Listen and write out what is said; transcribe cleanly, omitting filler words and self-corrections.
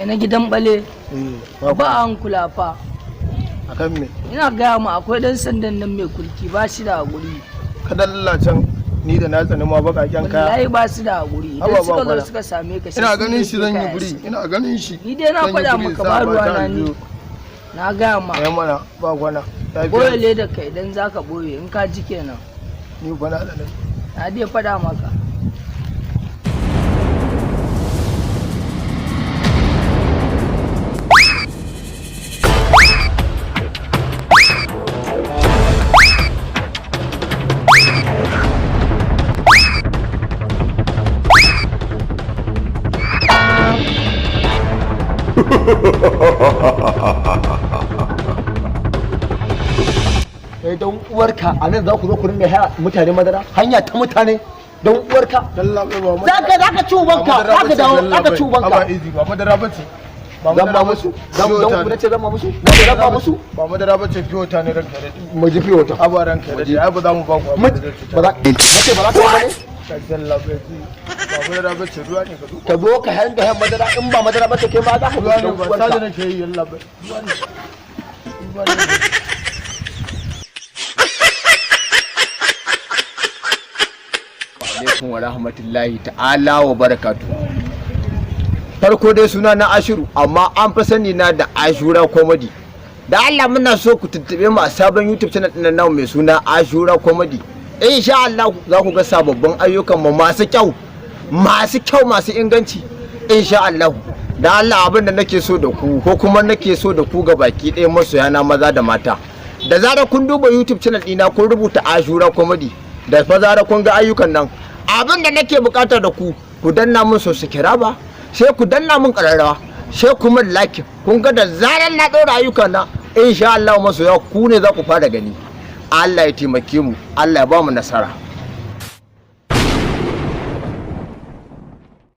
na gidan bale ba an kula fa. Akan me? Ina gaya ma akwai dan sandan nan mai kulki ba shi da hakuri. Ka dallacen ni da na tsani ma bakaken kaya. Wallahi ba su da hakuri. Idan suka zo suka same ka ina ganin shi zan yi guri, ina ganin shi. Ni dai na faɗa maka ba ruwa na ni. Na gaya ma. Ai mana ba gwana. Boye le da kai idan zaka boye in ka ji kenan. Ni gwana da nan. Na dai faɗa maka. Don uwarka a nan za ku zo ku ringa haya mutane madara hanya ta mutane don uwarka zaka ci ubanka zaka dawo zaka ci ubanka ba izi ba madara bace zan ba musu zan ce zan ba musu zan ba musu ba madara bace fiyo ta ne ranka da mu ji fiyo ta aba ranka da ai ba za mu ba ku ba za mace ba za ka bane kalla ba madara bace ruwa ne ka zo ka hanga han madara in ba madara bace kai ma za ka ruwa ne ba sai da nake yi yalla ba ruwa ne alaikum wa rahmatullahi ta'ala wa barakatu. Farko dai suna na Ashiru amma an fi sani na da Ashura comedy. Da Allah muna so ku tuntube mu a sabon YouTube channel din nan mai suna Ashura comedy. Insha Allah za ku ga sababbin ayyukan mu masu kyau masu inganci insha Allah. Da Allah abin da nake so da ku ko kuma nake so da ku ga baki ɗaya masoya na maza da mata. Da zarar kun duba YouTube channel ɗina kun rubuta Ashura comedy da fa zarar kun ga ayyukan nan abin da nake bukata da ku danna mun subscribe sai ku danna mun kararrawa sai ku min like kun ga da zarar na ɗora ayyukan na insha Allah masoya ku ne za ku fara gani. Allah ya taimake mu, Allah ya ba mu nasara.